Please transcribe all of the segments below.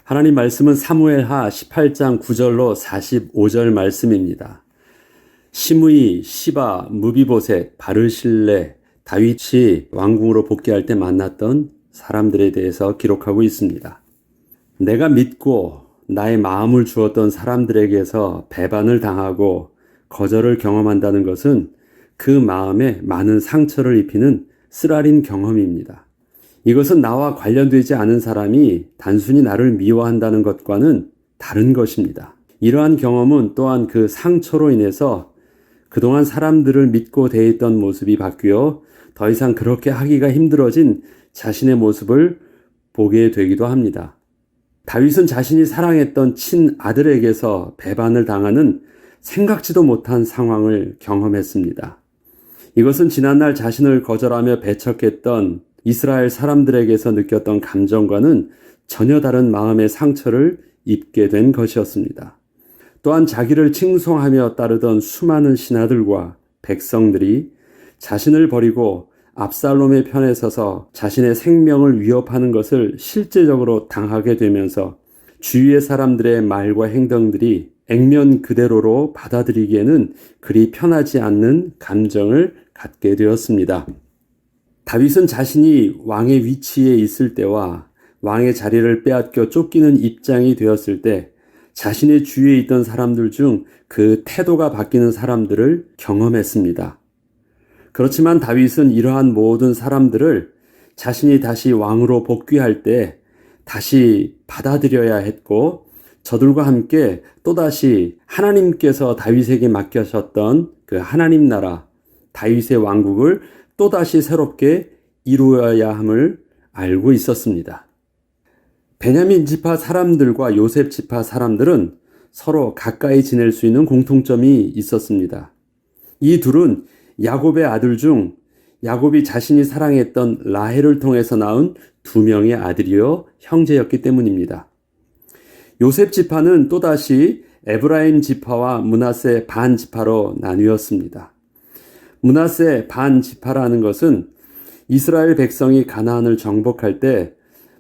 하나님 말씀은 사무엘하 18장 9절로 45절 말씀입니다. 시므이, 시바, 무비보셋, 바르실레, 다윗이 왕궁으로 복귀할 때 만났던 사람들에 대해서 기록하고 있습니다. 내가 믿고 나의 마음을 주었던 사람들에게서 배반을 당하고 거절을 경험한다는 것은 그 마음에 많은 상처를 입히는 쓰라린 경험입니다. 이것은 나와 관련되지 않은 사람이 단순히 나를 미워한다는 것과는 다른 것입니다. 이러한 경험은 또한 그 상처로 인해서 그동안 사람들을 믿고 대했던 모습이 바뀌어 더 이상 그렇게 하기가 힘들어진 자신의 모습을 보게 되기도 합니다. 다윗은 자신이 사랑했던 친아들에게서 배반을 당하는 생각지도 못한 상황을 경험했습니다. 이것은 지난날 자신을 거절하며 배척했던 이스라엘 사람들에게서 느꼈던 감정과는 전혀 다른 마음의 상처를 입게 된 것이었습니다. 또한 자기를 칭송하며 따르던 수많은 신하들과 백성들이 자신을 버리고 압살롬의 편에 서서 자신의 생명을 위협하는 것을 실제적으로 당하게 되면서 주위의 사람들의 말과 행동들이 액면 그대로로 받아들이기에는 그리 편하지 않는 감정을 갖게 되었습니다. 다윗은 자신이 왕의 위치에 있을 때와 왕의 자리를 빼앗겨 쫓기는 입장이 되었을 때 자신의 주위에 있던 사람들 중 그 태도가 바뀌는 사람들을 경험했습니다. 그렇지만 다윗은 이러한 모든 사람들을 자신이 다시 왕으로 복귀할 때 다시 받아들여야 했고 저들과 함께 또다시 하나님께서 다윗에게 맡겨셨던 그 하나님 나라 다윗의 왕국을 또다시 새롭게 이루어야 함을 알고 있었습니다. 베냐민 지파 사람들과 요셉 지파 사람들은 서로 가까이 지낼 수 있는 공통점이 있었습니다. 이 둘은 야곱의 아들 중 야곱이 자신이 사랑했던 라헬을 통해서 낳은 두 명의 아들이요 형제였기 때문입니다. 요셉 지파는 또다시 에브라임 지파와 므낫세 반 지파로 나뉘었습니다. 므낫세 반 지파라는 것은 이스라엘 백성이 가나안을 정복할 때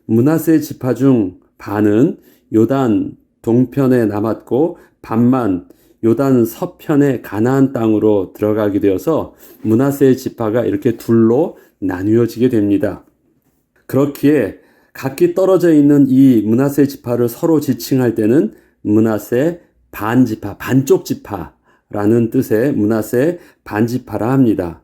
므낫세 지파 중 반은 요단 동편에 남았고 반만 요단 서편의 가나안 땅으로 들어가게 되어서 므낫세 지파가 이렇게 둘로 나뉘어지게 됩니다. 그렇기에 각기 떨어져 있는 이 므낫세 지파를 서로 지칭할 때는 므낫세 반지파, 반쪽 지파라는 뜻의 므낫세 반지파라 합니다.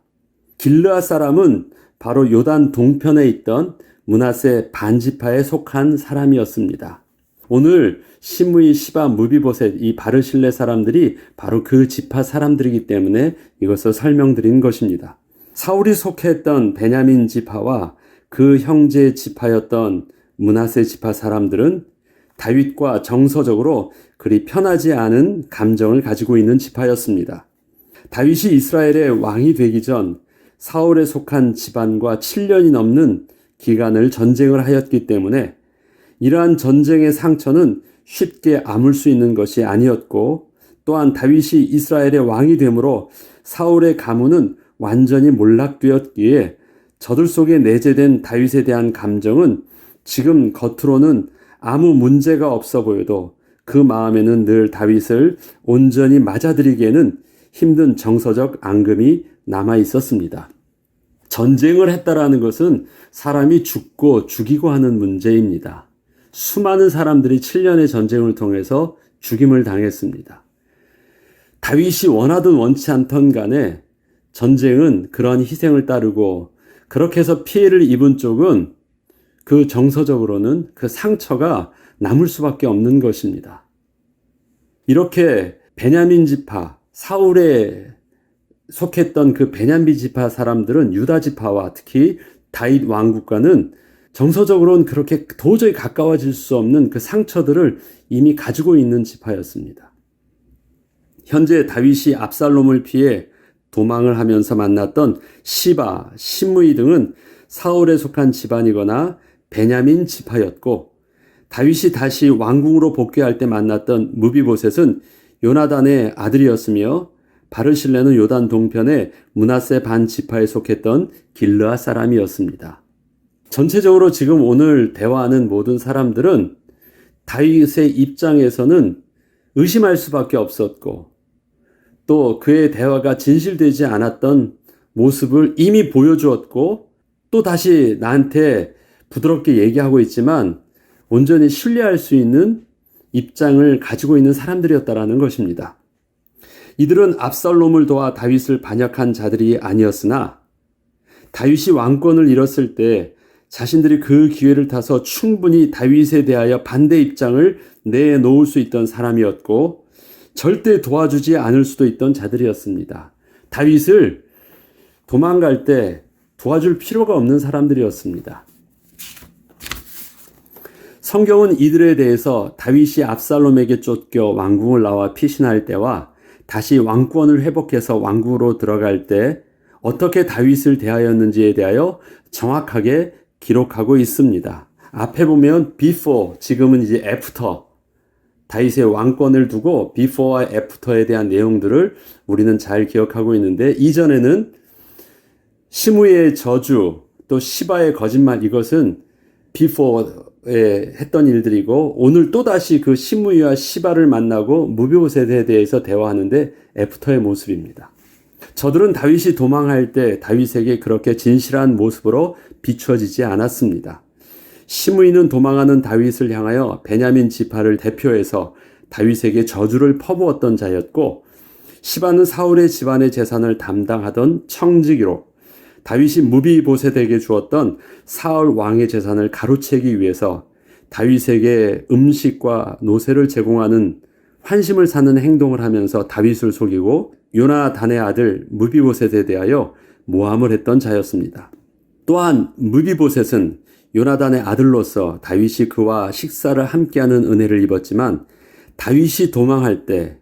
길르앗 사람은 바로 요단 동편에 있던 므낫세 반지파에 속한 사람이었습니다. 오늘 시므이, 시바, 무비보셋 이 바르실레 사람들이 바로 그 지파 사람들이기 때문에 이것을 설명드린 것입니다. 사울이 속했던 베냐민 지파와 그 형제 지파였던 므낫세 지파 사람들은 다윗과 정서적으로 그리 편하지 않은 감정을 가지고 있는 지파였습니다. 다윗이 이스라엘의 왕이 되기 전 사울에 속한 집안과 7년이 넘는 기간을 전쟁을 하였기 때문에 이러한 전쟁의 상처는 쉽게 아물 수 있는 것이 아니었고 또한 다윗이 이스라엘의 왕이 되므로 사울의 가문은 완전히 몰락되었기에 저들 속에 내재된 다윗에 대한 감정은 지금 겉으로는 아무 문제가 없어 보여도 그 마음에는 늘 다윗을 온전히 맞아들이기에는 힘든 정서적 앙금이 남아 있었습니다. 전쟁을 했다라는 것은 사람이 죽고 죽이고 하는 문제입니다. 수많은 사람들이 7년의 전쟁을 통해서 죽임을 당했습니다. 다윗이 원하든 원치 않던 간에 전쟁은 그런 희생을 따르고 그렇게 해서 피해를 입은 쪽은 그 정서적으로는 그 상처가 남을 수밖에 없는 것입니다. 이렇게 베냐민 지파, 사울에 속했던 그 베냐민 지파 사람들은 유다 지파와 특히 다윗 왕국과는 정서적으로는 그렇게 도저히 가까워질 수 없는 그 상처들을 이미 가지고 있는 지파였습니다. 현재 다윗이 압살롬을 피해 도망을 하면서 만났던 시바, 시므이 등은 사울에 속한 집안이거나 베냐민 지파였고 다윗이 다시 왕궁으로 복귀할 때 만났던 무비보셋은 요나단의 아들이었으며 바르실레는 요단 동편의 므낫세 반 지파에 속했던 길르앗 사람이었습니다. 전체적으로 지금 오늘 대화하는 모든 사람들은 다윗의 입장에서는 의심할 수밖에 없었고 또 그의 대화가 진실되지 않았던 모습을 이미 보여주었고 또 다시 나한테 부드럽게 얘기하고 있지만 온전히 신뢰할 수 있는 입장을 가지고 있는 사람들이었다라는 것입니다. 이들은 압살롬을 도와 다윗을 반역한 자들이 아니었으나 다윗이 왕권을 잃었을 때 자신들이 그 기회를 타서 충분히 다윗에 대하여 반대 입장을 내놓을 수 있던 사람이었고 절대 도와주지 않을 수도 있던 자들이었습니다. 다윗을 도망갈 때 도와줄 필요가 없는 사람들이었습니다. 성경은 이들에 대해서 다윗이 압살롬에게 쫓겨 왕궁을 나와 피신할 때와 다시 왕권을 회복해서 왕궁으로 들어갈 때 어떻게 다윗을 대하였는지에 대하여 정확하게 기록하고 있습니다. 앞에 보면 before, 지금은 이제 after, 다윗의 왕권을 두고 before와 after에 대한 내용들을 우리는 잘 기억하고 있는데 이전에는 시므이의 저주, 또 시바의 거짓말 이것은 before에 했던 일들이고 오늘 또다시 그 시므이와 시바를 만나고 무비보셋에 대해서 대화하는데 애프터의 모습입니다. 저들은 다윗이 도망할 때 다윗에게 그렇게 진실한 모습으로 비추어지지 않았습니다. 시므이는 도망하는 다윗을 향하여 베냐민 지파를 대표해서 다윗에게 저주를 퍼부었던 자였고 시바는 사울의 집안의 재산을 담당하던 청지기로 다윗이 무비보셋에게 주었던 사울 왕의 재산을 가로채기 위해서 다윗에게 음식과 노새를 제공하는 환심을 사는 행동을 하면서 다윗을 속이고 요나단의 아들 무비보셋에 대하여 모함을 했던 자였습니다. 또한 무비보셋은 요나단의 아들로서 다윗이 그와 식사를 함께하는 은혜를 입었지만 다윗이 도망할 때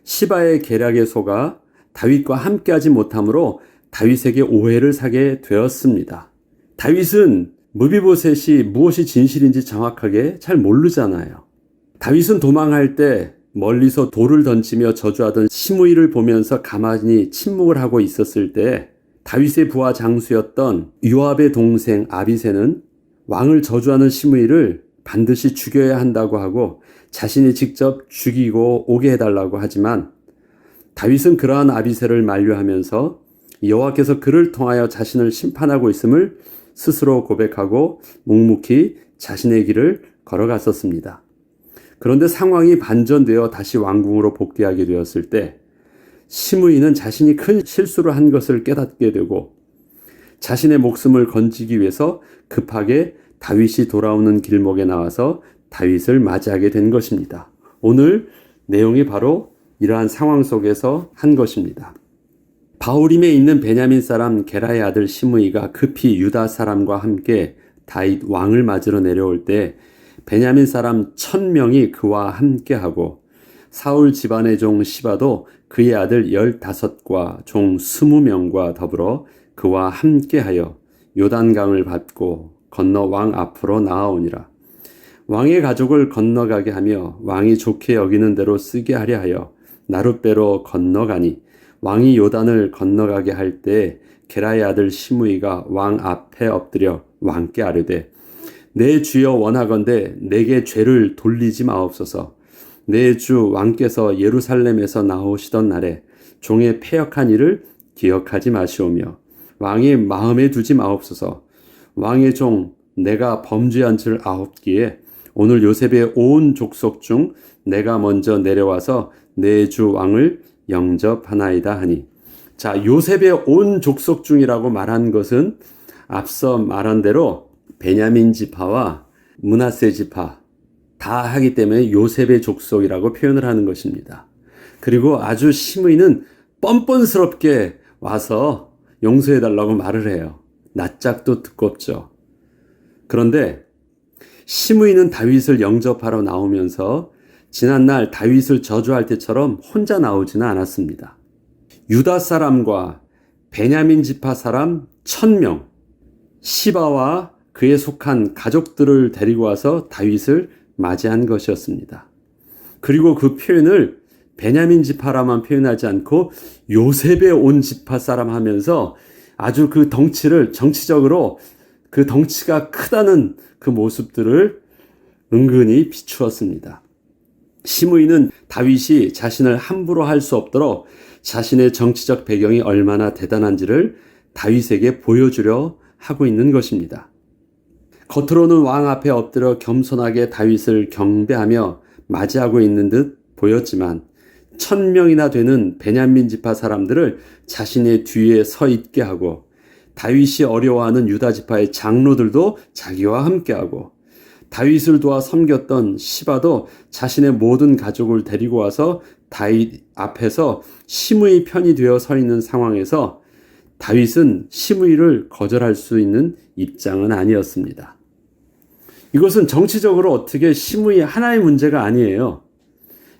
시바의 계략에 속아 다윗과 함께하지 못하므로 다윗에게 오해를 사게 되었습니다. 다윗은 무비보셋이 무엇이 진실인지 정확하게 잘 모르잖아요. 다윗은 도망할 때 멀리서 돌을 던지며 저주하던 시므이를 보면서 가만히 침묵을 하고 있었을 때 다윗의 부하 장수였던 요압의 동생 아비새는 왕을 저주하는 시므이를 반드시 죽여야 한다고 하고 자신이 직접 죽이고 오게 해달라고 하지만 다윗은 그러한 아비새를 만류하면서 여호와께서 그를 통하여 자신을 심판하고 있음을 스스로 고백하고 묵묵히 자신의 길을 걸어갔었습니다. 그런데 상황이 반전되어 다시 왕궁으로 복귀하게 되었을 때 시므이는 자신이 큰 실수를 한 것을 깨닫게 되고 자신의 목숨을 건지기 위해서 급하게 다윗이 돌아오는 길목에 나와서 다윗을 맞이하게 된 것입니다. 오늘 내용이 바로 이러한 상황 속에서 한 것입니다. 바후림에 있는 베냐민 사람 게라의 아들 시므이가 급히 유다 사람과 함께 다윗 왕을 맞으러 내려올 때 베냐민 사람 1000명이 그와 함께하고 사울 집안의 종 시바도 그의 아들 15과 종 20명과 더불어 그와 함께하여 요단강을 밟고 건너 왕 앞으로 나아오니라. 왕의 가족을 건너가게 하며 왕이 좋게 여기는 대로 쓰게 하려 하여 나룻배로 건너가니 왕이 요단을 건너가게 할 때 게라의 아들 시므이가 왕 앞에 엎드려 왕께 아뢰되 내 주여 원하건대 내게 죄를 돌리지 마옵소서. 내 주 왕께서 예루살렘에서 나오시던 날에 종의 패역한 일을 기억하지 마시오며 왕의 마음에 두지 마옵소서. 왕의 종 내가 범죄한 줄 아옵기에 오늘 요셉의 온 족속 중 내가 먼저 내려와서 내 주 왕을 영접하나이다 하니. 자, 요셉의 온 족속 중이라고 말한 것은 앞서 말한 대로 베냐민 지파와 므낫세 지파 다 하기 때문에 요셉의 족속이라고 표현을 하는 것입니다. 그리고 아주 시므이는 뻔뻔스럽게 와서 용서해달라고 말을 해요. 낯짝도 두껍죠. 그런데 시므이는 다윗을 영접하러 나오면서 지난날 다윗을 저주할 때처럼 혼자 나오지는 않았습니다. 유다 사람과 베냐민 지파 사람 1000명, 시바와 그에 속한 가족들을 데리고 와서 다윗을 맞이한 것이었습니다. 그리고 그 표현을 베냐민 지파라만 표현하지 않고 요셉의 온 지파 사람 하면서 아주 그 덩치를 정치적으로 그 덩치가 크다는 그 모습들을 은근히 비추었습니다. 시므이는 다윗이 자신을 함부로 할 수 없도록 자신의 정치적 배경이 얼마나 대단한지를 다윗에게 보여주려 하고 있는 것입니다. 겉으로는 왕 앞에 엎드려 겸손하게 다윗을 경배하며 맞이하고 있는 듯 보였지만 1000명이나 되는 베냐민 지파 사람들을 자신의 뒤에 서 있게 하고 다윗이 어려워하는 유다 지파의 장로들도 자기와 함께하고 다윗을 도와 섬겼던 시바도 자신의 모든 가족을 데리고 와서 다윗 앞에서 시므이 편이 되어 서 있는 상황에서 다윗은 시므이를 거절할 수 있는 입장은 아니었습니다. 이것은 정치적으로 어떻게 시므이 하나의 문제가 아니에요.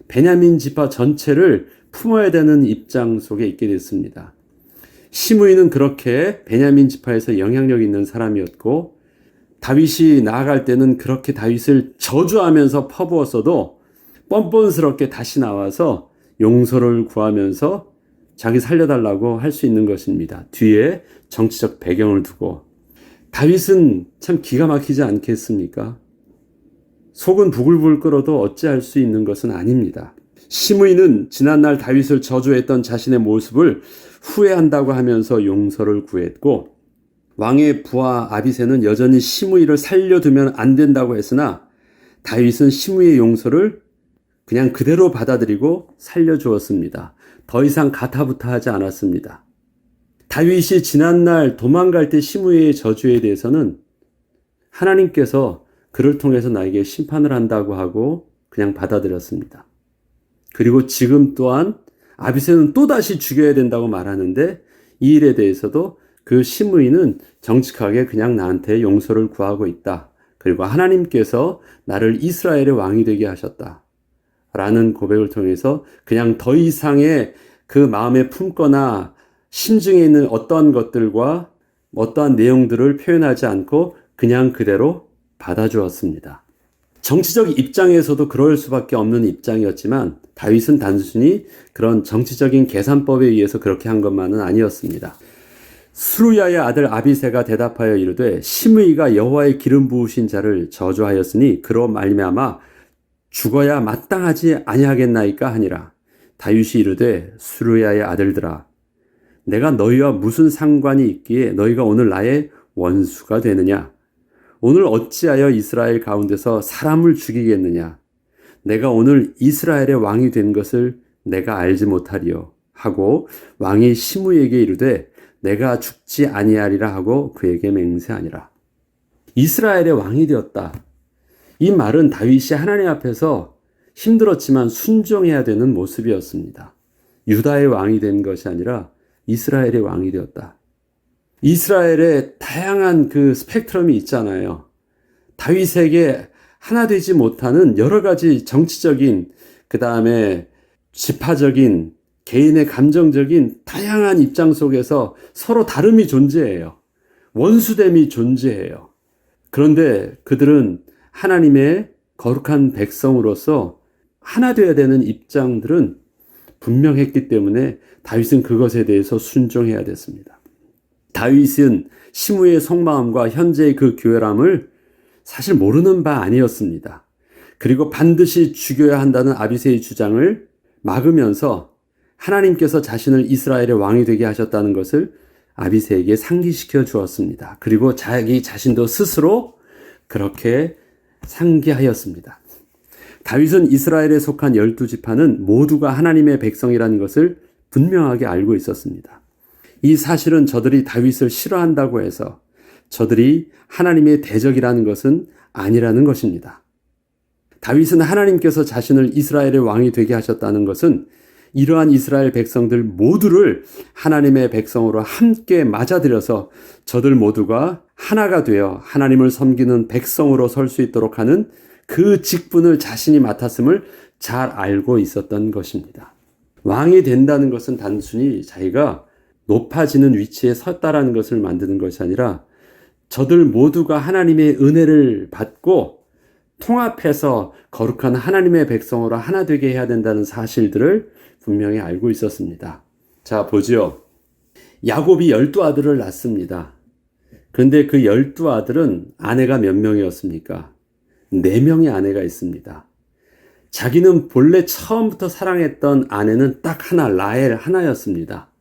베냐민 지파 전체를 품어야 되는 입장 속에 있게 됐습니다. 시므이는 그렇게 베냐민 지파에서 영향력 있는 사람이었고 다윗이 나아갈 때는 그렇게 다윗을 저주하면서 퍼부었어도 뻔뻔스럽게 다시 나와서 용서를 구하면서 자기 살려달라고 할 수 있는 것입니다. 뒤에 정치적 배경을 두고. 다윗은 참 기가 막히지 않겠습니까? 속은 부글부글 끓어도 어찌할 수 있는 것은 아닙니다. 시므이는 지난날 다윗을 저주했던 자신의 모습을 후회한다고 하면서 용서를 구했고 왕의 부하 아비새는 여전히 시므이를 살려두면 안 된다고 했으나 다윗은 시므이의 용서를 그냥 그대로 받아들이고 살려주었습니다. 더 이상 가타부타하지 않았습니다. 다윗이 지난날 도망갈 때 시므이의 저주에 대해서는 하나님께서 그를 통해서 나에게 심판을 한다고 하고 그냥 받아들였습니다. 그리고 지금 또한 아비새는 또다시 죽여야 된다고 말하는데 이 일에 대해서도 그 시므이는 정직하게 그냥 나한테 용서를 구하고 있다. 그리고 하나님께서 나를 이스라엘의 왕이 되게 하셨다. 라는 고백을 통해서 그냥 더 이상의 그 마음에 품거나 심중에 있는 어떠한 것들과 어떠한 내용들을 표현하지 않고 그냥 그대로 받아주었습니다. 정치적 입장에서도 그럴 수밖에 없는 입장이었지만 다윗은 단순히 그런 정치적인 계산법에 의해서 그렇게 한 것만은 아니었습니다. 스루야의 아들 아비새가 대답하여 이르되 시므이가 여호와의 기름 부으신 자를 저주하였으니 그로 말미암아 죽어야 마땅하지 아니하겠나이까 하니라. 다윗이 이르되 스루야의 아들들아 내가 너희와 무슨 상관이 있기에 너희가 오늘 나의 원수가 되느냐? 오늘 어찌하여 이스라엘 가운데서 사람을 죽이겠느냐? 내가 오늘 이스라엘의 왕이 된 것을 내가 알지 못하리요 하고 왕이 시므이에게 이르되 내가 죽지 아니하리라 하고 그에게 맹세하니라. 이스라엘의 왕이 되었다. 이 말은 다윗이 하나님 앞에서 힘들었지만 순종해야 되는 모습이었습니다. 유다의 왕이 된 것이 아니라 이스라엘의 왕이 되었다. 이스라엘의 다양한 그 스펙트럼이 있잖아요. 다윗에게 하나 되지 못하는 여러 가지 정치적인, 그 다음에 지파적인, 개인의 감정적인 다양한 입장 속에서 서로 다름이 존재해요. 원수됨이 존재해요. 그런데 그들은 하나님의 거룩한 백성으로서 하나 되어야 되는 입장들은 분명했기 때문에 다윗은 그것에 대해서 순종해야 됐습니다. 다윗은 시므이의 속마음과 현재의 그 교회람을 사실 모르는 바 아니었습니다. 그리고 반드시 죽여야 한다는 아비새의 주장을 막으면서 하나님께서 자신을 이스라엘의 왕이 되게 하셨다는 것을 아비새에게 상기시켜 주었습니다. 그리고 자기 자신도 스스로 그렇게 상기하였습니다. 다윗은 이스라엘에 속한 12지파는 모두가 하나님의 백성이라는 것을 분명하게 알고 있었습니다. 이 사실은 저들이 다윗을 싫어한다고 해서 저들이 하나님의 대적이라는 것은 아니라는 것입니다. 다윗은 하나님께서 자신을 이스라엘의 왕이 되게 하셨다는 것은 이러한 이스라엘 백성들 모두를 하나님의 백성으로 함께 맞아들여서 저들 모두가 하나가 되어 하나님을 섬기는 백성으로 설 수 있도록 하는 그 직분을 자신이 맡았음을 잘 알고 있었던 것입니다. 왕이 된다는 것은 단순히 자기가 높아지는 위치에 섰다라는 것을 만드는 것이 아니라 저들 모두가 하나님의 은혜를 받고 통합해서 거룩한 하나님의 백성으로 하나 되게 해야 된다는 사실들을 분명히 알고 있었습니다. 자, 보죠. 야곱이 12아들을 낳습니다. 그런데 그 12아들은 아내가 몇 명이었습니까? 4명의 아내가 있습니다. 자기는 본래 처음부터 사랑했던 아내는 딱 하나, 라헬 하나였습니다.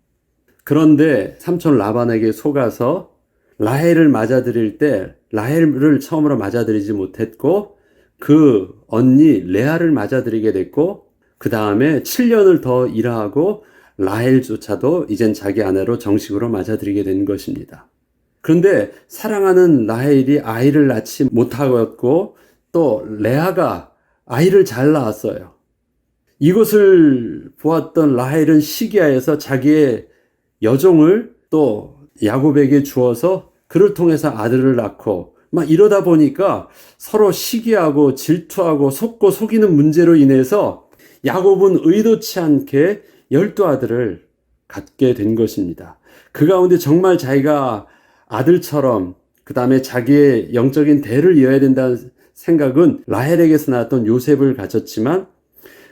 그런데 삼촌 라반에게 속아서 라헬을 맞아들일 때 라헬을 처음으로 맞아들이지 못했고 그 언니 레아를 맞아들이게 됐고 그 다음에 7년을 더 일하고 라헬조차도 이젠 자기 아내로 정식으로 맞아들이게 된 것입니다. 그런데 사랑하는 라헬이 아이를 낳지 못하였고 또 레아가 아이를 잘 낳았어요. 이것을 보았던 라헬은 시기하여서 자기의 여종을 또 야곱에게 주어서 그를 통해서 아들을 낳고 막 이러다 보니까 서로 시기하고 질투하고 속고 속이는 문제로 인해서 야곱은 의도치 않게 12아들을 갖게 된 것입니다. 그 가운데 정말 자기가 아들처럼 그 다음에 자기의 영적인 대를 이어야 된다는 생각은 라헬에게서 나왔던 요셉을 가졌지만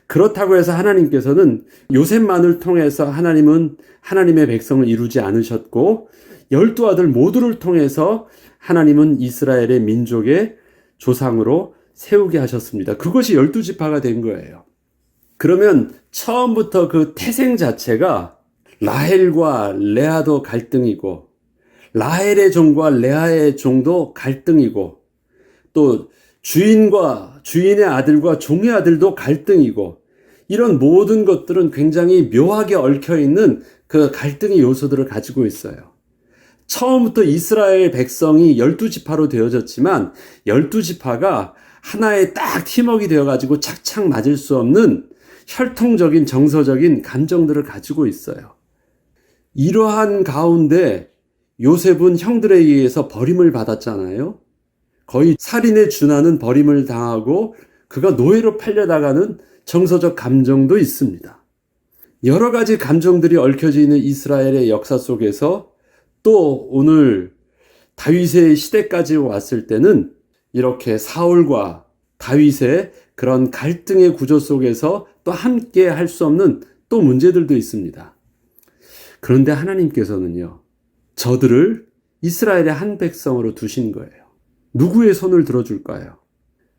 그렇다고 해서 하나님께서는 요셉만을 통해서 하나님은 하나님의 백성을 이루지 않으셨고 12아들 모두를 통해서 하나님은 이스라엘의 민족의 조상으로 세우게 하셨습니다. 그것이 12지파가 된 거예요. 그러면 처음부터 그 태생 자체가 라헬과 레아도 갈등이고 라헬의 종과 레아의 종도 갈등이고 또 주인의 아들과 종의 아들도 갈등이고 이런 모든 것들은 굉장히 묘하게 얽혀있는 그 갈등의 요소들을 가지고 있어요. 처음부터 이스라엘 백성이 12지파로 되어졌지만 12지파가 하나의 딱 팀워크가 되어가지고 착착 맞을 수 없는 혈통적인 정서적인 감정들을 가지고 있어요. 이러한 가운데 요셉은 형들에 의해서 버림을 받았잖아요. 거의 살인에 준하는 버림을 당하고 그가 노예로 팔려나가는 정서적 감정도 있습니다. 여러 가지 감정들이 얽혀져 있는 이스라엘의 역사 속에서 또 오늘 다윗의 시대까지 왔을 때는 이렇게 사울과 다윗의 그런 갈등의 구조 속에서 또 함께 할 수 없는 또 문제들도 있습니다. 그런데 하나님께서는요, 저들을 이스라엘의 한 백성으로 두신 거예요. 누구의 손을 들어줄까요?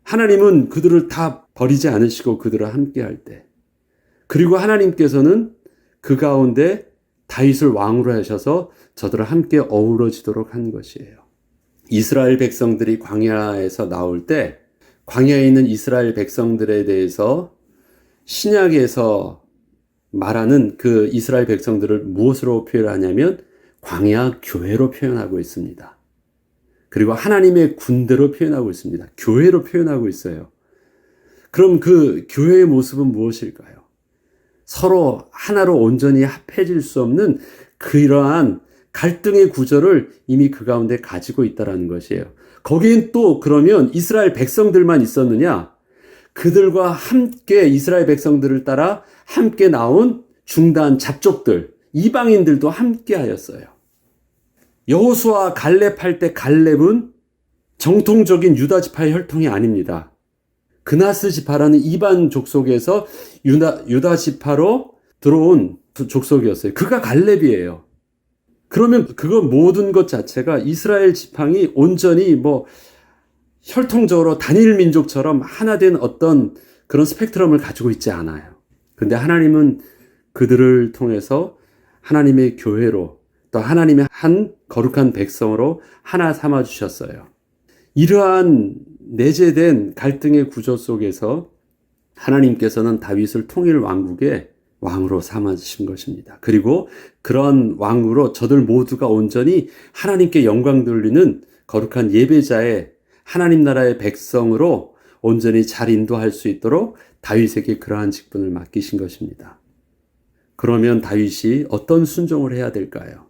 하나님은 그들을 다 버리지 않으시고 그들을 함께 할 때. 그리고 하나님께서는 그 가운데 다윗을 왕으로 하셔서 저들을 함께 어우러지도록 한 것이에요. 이스라엘 백성들이 광야에서 나올 때 광야에 있는 이스라엘 백성들에 대해서 신약에서 말하는 그 이스라엘 백성들을 무엇으로 표현하냐면 광야 교회로 표현하고 있습니다. 그리고 하나님의 군대로 표현하고 있습니다. 교회로 표현하고 있어요. 그럼 그 교회의 모습은 무엇일까요? 서로 하나로 온전히 합해질 수 없는 그러한 갈등의 구조를 이미 그 가운데 가지고 있다는 것이에요. 거기엔 또 그러면 이스라엘 백성들만 있었느냐? 그들과 함께 이스라엘 백성들을 따라 함께 나온 중단 잡족들, 이방인들도 함께 하였어요. 여호수아 갈렙 할 때 갈렙은 정통적인 유다 지파의 혈통이 아닙니다. 그나스 지파라는 이반 족속에서 유다 지파로 들어온 족속이었어요. 그가 갈렙이에요. 그러면 그거 모든 것 자체가 이스라엘 지팡이 온전히 혈통적으로 단일 민족처럼 하나 된 어떤 그런 스펙트럼을 가지고 있지 않아요. 근데 하나님은 그들을 통해서 하나님의 교회로 또 하나님의 한 거룩한 백성으로 하나 삼아 주셨어요. 이러한 내재된 갈등의 구조 속에서 하나님께서는 다윗을 통일 왕국의 왕으로 삼아주신 것입니다. 그리고 그런 왕으로 저들 모두가 온전히 하나님께 영광 돌리는 거룩한 예배자의 하나님 나라의 백성으로 온전히 잘 인도할 수 있도록 다윗에게 그러한 직분을 맡기신 것입니다. 그러면 다윗이 어떤 순종을 해야 될까요?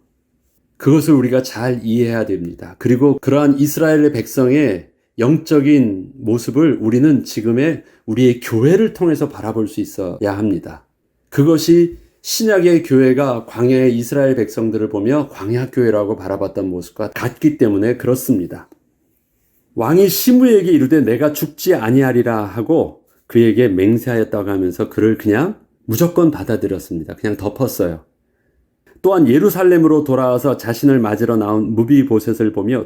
그것을 우리가 잘 이해해야 됩니다. 그리고 그러한 이스라엘의 백성의 영적인 모습을 우리는 지금의 우리의 교회를 통해서 바라볼 수 있어야 합니다. 그것이 신약의 교회가 광야의 이스라엘 백성들을 보며 광야교회라고 바라봤던 모습과 같기 때문에 그렇습니다. 왕이 시므에게 이르되 내가 죽지 아니하리라 하고 그에게 맹세하였다고 하면서 그를 그냥 무조건 받아들였습니다. 그냥 덮었어요. 또한 예루살렘으로 돌아와서 자신을 맞으러 나온 무비보셋을 보며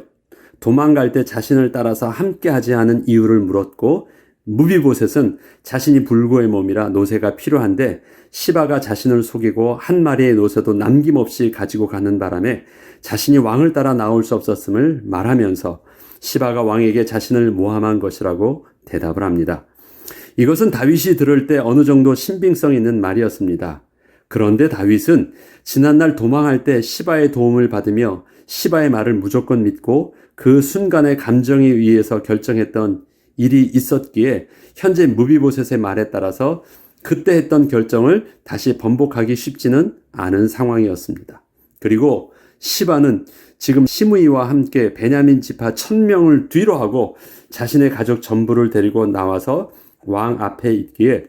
도망갈 때 자신을 따라서 함께하지 않은 이유를 물었고, 무비보셋은 자신이 불구의 몸이라 노새가 필요한데 시바가 자신을 속이고 한 마리의 노새도 남김없이 가지고 가는 바람에 자신이 왕을 따라 나올 수 없었음을 말하면서 시바가 왕에게 자신을 모함한 것이라고 대답을 합니다. 이것은 다윗이 들을 때 어느 정도 신빙성 있는 말이었습니다. 그런데 다윗은 지난날 도망할 때 시바의 도움을 받으며 시바의 말을 무조건 믿고 그 순간의 감정에 의해서 결정했던 일이 있었기에 현재 무비보셋의 말에 따라서 그때 했던 결정을 다시 번복하기 쉽지는 않은 상황이었습니다. 그리고 시바는 지금 시므이와 함께 베냐민 지파 1000명을 뒤로 하고 자신의 가족 전부를 데리고 나와서 왕 앞에 있기에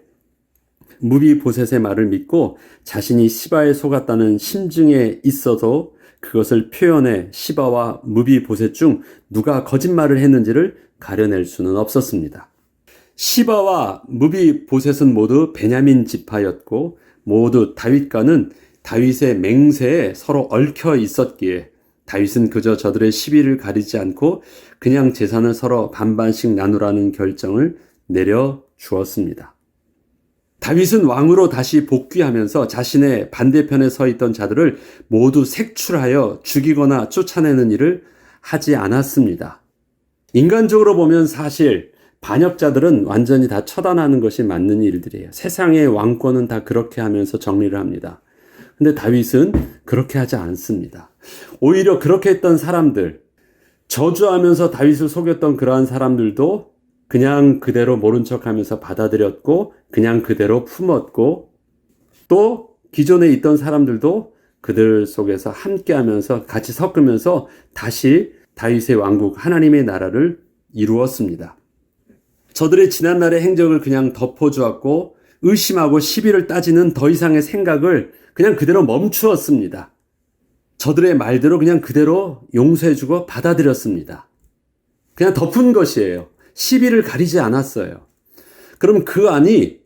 무비보셋의 말을 믿고 자신이 시바에 속았다는 심증에 있어도 그것을 표현해 시바와 무비보셋 중 누가 거짓말을 했는지를 가려낼 수는 없었습니다. 시바와 무비보셋은 모두 베냐민 지파였고 모두 다윗과는 다윗의 맹세에 서로 얽혀 있었기에 다윗은 그저 저들의 시비를 가리지 않고 그냥 재산을 서로 반반씩 나누라는 결정을 내려 주었습니다. 다윗은 왕으로 다시 복귀하면서 자신의 반대편에 서 있던 자들을 모두 색출하여 죽이거나 쫓아내는 일을 하지 않았습니다. 인간적으로 보면 사실 반역자들은 완전히 다 처단하는 것이 맞는 일들이에요. 세상의 왕권은 다 그렇게 하면서 정리를 합니다. 근데 다윗은 그렇게 하지 않습니다. 오히려 그렇게 했던 사람들, 저주하면서 다윗을 속였던 그러한 사람들도 그냥 그대로 모른 척하면서 받아들였고 그냥 그대로 품었고 또 기존에 있던 사람들도 그들 속에서 함께하면서 같이 섞으면서 다시 다윗의 왕국 하나님의 나라를 이루었습니다. 저들의 지난날의 행적을 그냥 덮어주었고 의심하고 시비를 따지는 더 이상의 생각을 그냥 그대로 멈추었습니다. 저들의 말대로 그냥 그대로 용서해주고 받아들였습니다. 그냥 덮은 것이에요. 시비를 가리지 않았어요. 그럼 그 안이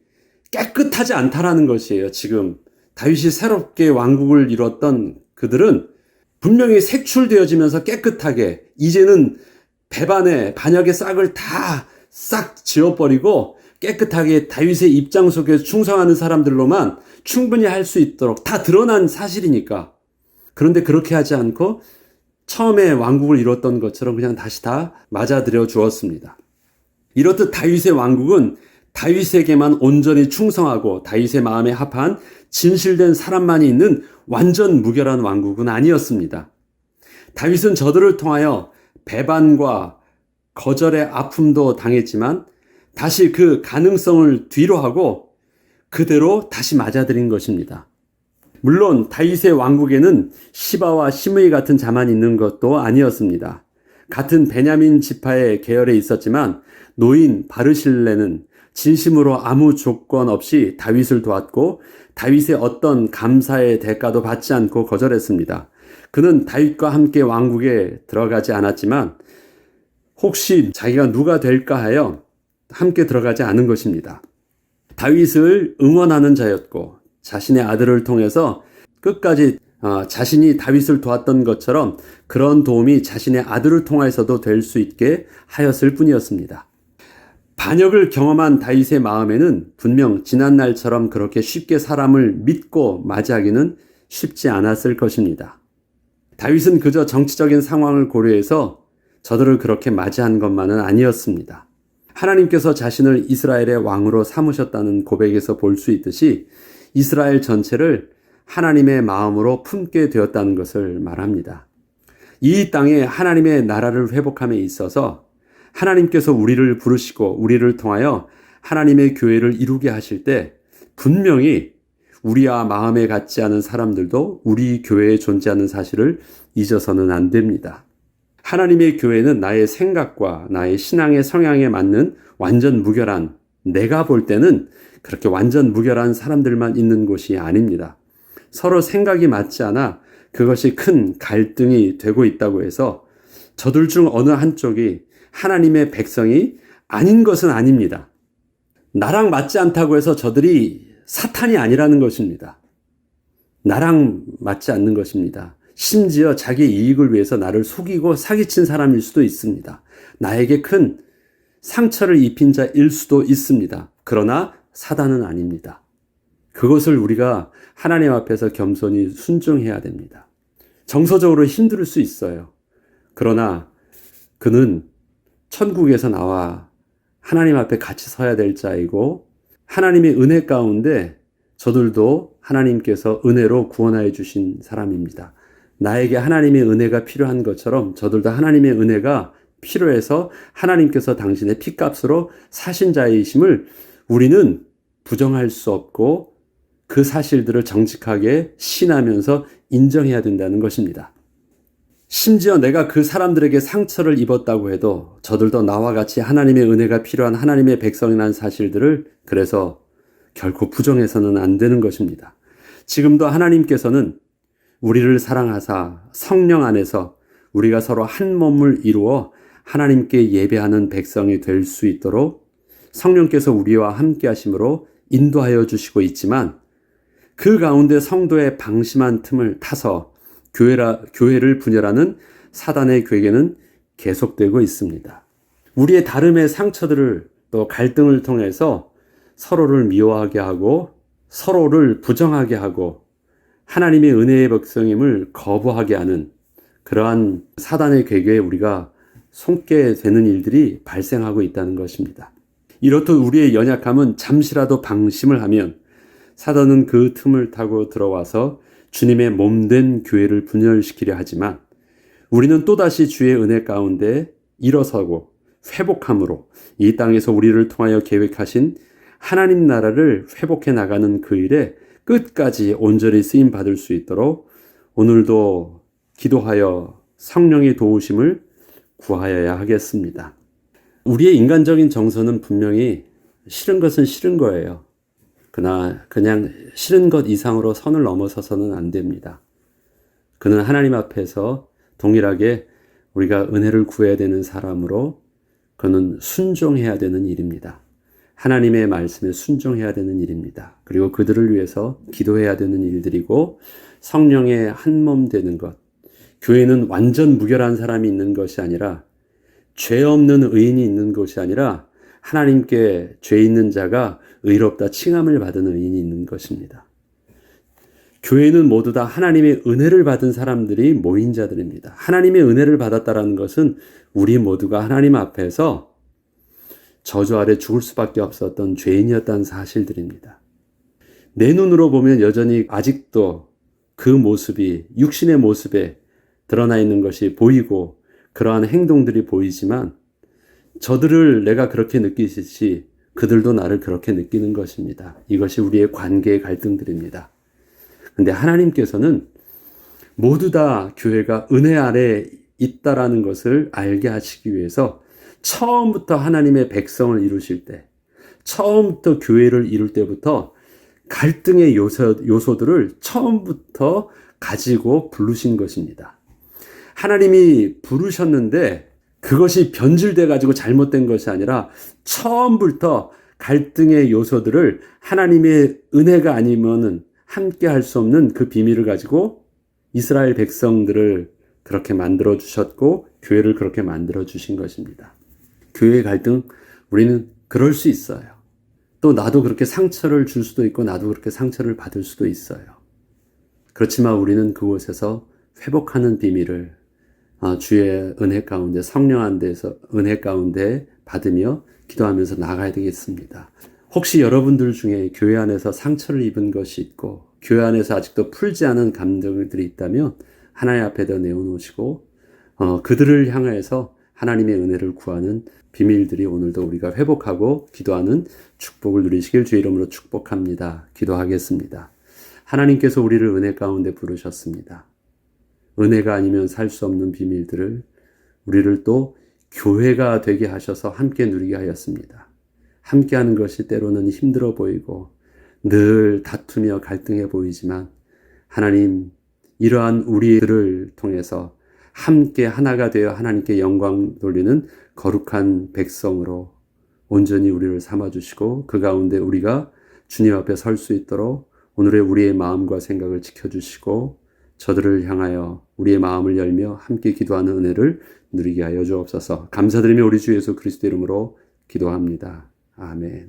깨끗하지 않다라는 것이에요. 지금 다윗이 새롭게 왕국을 이뤘던 그들은 분명히 색출되어지면서 깨끗하게 이제는 배반의 반역의 싹을 다 싹 지워버리고 깨끗하게 다윗의 입장 속에서 충성하는 사람들로만 충분히 할 수 있도록 다 드러난 사실이니까. 그런데 그렇게 하지 않고 처음에 왕국을 이뤘던 것처럼 그냥 다시 다 맞아들여 주었습니다. 이렇듯 다윗의 왕국은 다윗에게만 온전히 충성하고 다윗의 마음에 합한 진실된 사람만이 있는 완전 무결한 왕국은 아니었습니다. 다윗은 저들을 통하여 배반과 거절의 아픔도 당했지만 다시 그 가능성을 뒤로 하고 그대로 다시 맞아들인 것입니다. 물론 다윗의 왕국에는 시바와 시므이 같은 자만 있는 것도 아니었습니다. 같은 베냐민 지파의 계열에 있었지만 노인 바르실레는 진심으로 아무 조건 없이 다윗을 도왔고 다윗의 어떤 감사의 대가도 받지 않고 거절했습니다. 그는 다윗과 함께 왕국에 들어가지 않았지만 혹시 자기가 누가 될까 하여 함께 들어가지 않은 것입니다. 다윗을 응원하는 자였고 자신의 아들을 통해서 끝까지 자신이 다윗을 도왔던 것처럼 그런 도움이 자신의 아들을 통해서도 될 수 있게 하였을 뿐이었습니다. 반역을 경험한 다윗의 마음에는 분명 지난날처럼 그렇게 쉽게 사람을 믿고 맞이하기는 쉽지 않았을 것입니다. 다윗은 그저 정치적인 상황을 고려해서 저들을 그렇게 맞이한 것만은 아니었습니다. 하나님께서 자신을 이스라엘의 왕으로 삼으셨다는 고백에서 볼 수 있듯이 이스라엘 전체를 하나님의 마음으로 품게 되었다는 것을 말합니다. 이 땅에 하나님의 나라를 회복함에 있어서 하나님께서 우리를 부르시고 우리를 통하여 하나님의 교회를 이루게 하실 때 분명히 우리와 마음에 같지 않은 사람들도 우리 교회에 존재하는 사실을 잊어서는 안 됩니다. 하나님의 교회는 나의 생각과 나의 신앙의 성향에 맞는 완전 무결한, 내가 볼 때는 그렇게 완전 무결한 사람들만 있는 곳이 아닙니다. 서로 생각이 맞지 않아 그것이 큰 갈등이 되고 있다고 해서 저들 중 어느 한쪽이 하나님의 백성이 아닌 것은 아닙니다. 나랑 맞지 않다고 해서 저들이 사탄이 아니라는 것입니다. 나랑 맞지 않는 것입니다. 심지어 자기 이익을 위해서 나를 속이고 사기친 사람일 수도 있습니다. 나에게 큰 상처를 입힌 자일 수도 있습니다. 그러나 사단은 아닙니다. 그것을 우리가 하나님 앞에서 겸손히 순종해야 됩니다. 정서적으로 힘들 수 있어요. 그러나 그는 천국에서 나와 하나님 앞에 같이 서야 될 자이고 하나님의 은혜 가운데 저들도 하나님께서 은혜로 구원하여 주신 사람입니다. 나에게 하나님의 은혜가 필요한 것처럼 저들도 하나님의 은혜가 필요해서 하나님께서 당신의 피값으로 사신 자이심을 우리는 부정할 수 없고 그 사실들을 정직하게 신하면서 인정해야 된다는 것입니다. 심지어 내가 그 사람들에게 상처를 입었다고 해도 저들도 나와 같이 하나님의 은혜가 필요한 하나님의 백성이라는 사실들을 그래서 결코 부정해서는 안 되는 것입니다. 지금도 하나님께서는 우리를 사랑하사 성령 안에서 우리가 서로 한 몸을 이루어 하나님께 예배하는 백성이 될 수 있도록 성령께서 우리와 함께 하심으로 인도하여 주시고 있지만 그 가운데 성도의 방심한 틈을 타서 교회를 분열하는 사단의 괴계는 계속되고 있습니다. 우리의 다름의 상처들을 또 갈등을 통해서 서로를 미워하게 하고 서로를 부정하게 하고 하나님의 은혜의 백성임을 거부하게 하는 그러한 사단의 괴계에 우리가 속게 되는 일들이 발생하고 있다는 것입니다. 이렇듯 우리의 연약함은 잠시라도 방심을 하면 사단은 그 틈을 타고 들어와서 주님의 몸된 교회를 분열시키려 하지만 우리는 또다시 주의 은혜 가운데 일어서고 회복함으로 이 땅에서 우리를 통하여 계획하신 하나님 나라를 회복해 나가는 그 일에 끝까지 온전히 쓰임 받을 수 있도록 오늘도 기도하여 성령의 도우심을 구하여야 하겠습니다. 우리의 인간적인 정서는 분명히 싫은 것은 싫은 거예요. 그러나 그냥 싫은 것 이상으로 선을 넘어서서는 안 됩니다. 그는 하나님 앞에서 동일하게 우리가 은혜를 구해야 되는 사람으로 그는 순종해야 되는 일입니다. 하나님의 말씀에 순종해야 되는 일입니다. 그리고 그들을 위해서 기도해야 되는 일들이고 성령의 한 몸 되는 것. 교회는 완전 무결한 사람이 있는 것이 아니라 죄 없는 의인이 있는 것이 아니라 하나님께 죄 있는 자가 의롭다 칭함을 받은 의인이 있는 것입니다. 교회는 모두 다 하나님의 은혜를 받은 사람들이 모인 자들입니다. 하나님의 은혜를 받았다는 것은 우리 모두가 하나님 앞에서 저주 아래 죽을 수밖에 없었던 죄인이었다는 사실들입니다. 내 눈으로 보면 여전히 아직도 그 모습이 육신의 모습에 드러나 있는 것이 보이고 그러한 행동들이 보이지만 저들을 내가 그렇게 느끼듯이 그들도 나를 그렇게 느끼는 것입니다. 이것이 우리의 관계의 갈등들입니다. 근데 하나님께서는 모두 다 교회가 은혜 아래 있다라는 것을 알게 하시기 위해서 처음부터 하나님의 백성을 이루실 때, 처음부터 교회를 이룰 때부터 갈등의 요소들을 처음부터 가지고 부르신 것입니다. 하나님이 부르셨는데 그것이 변질돼 가지고 잘못된 것이 아니라 처음부터 갈등의 요소들을 하나님의 은혜가 아니면은 함께 할 수 없는 그 비밀을 가지고 이스라엘 백성들을 그렇게 만들어 주셨고 교회를 그렇게 만들어 주신 것입니다. 교회의 갈등, 우리는 그럴 수 있어요. 또 나도 그렇게 상처를 줄 수도 있고 나도 그렇게 상처를 받을 수도 있어요. 그렇지만 우리는 그곳에서 회복하는 비밀을 주의 은혜 가운데 성령 안에서 은혜 가운데 받으며 기도하면서 나가야 되겠습니다. 혹시 여러분들 중에 교회 안에서 상처를 입은 것이 있고 교회 안에서 아직도 풀지 않은 감정들이 있다면 하나님 앞에다 내어놓으시고 그들을 향해서 하나님의 은혜를 구하는 비밀들이 오늘도 우리가 회복하고 기도하는 축복을 누리시길 주의 이름으로 축복합니다. 기도하겠습니다. 하나님께서 우리를 은혜 가운데 부르셨습니다. 은혜가 아니면 살 수 없는 비밀들을 우리를 또 교회가 되게 하셔서 함께 누리게 하였습니다. 함께 하는 것이 때로는 힘들어 보이고 늘 다투며 갈등해 보이지만 하나님 이러한 우리들을 통해서 함께 하나가 되어 하나님께 영광 돌리는 거룩한 백성으로 온전히 우리를 삼아주시고 그 가운데 우리가 주님 앞에 설 수 있도록 오늘의 우리의 마음과 생각을 지켜주시고 저들을 향하여 우리의 마음을 열며 함께 기도하는 은혜를 누리게 하여 주옵소서. 감사드리며 우리 주 예수 그리스도 이름으로 기도합니다. 아멘.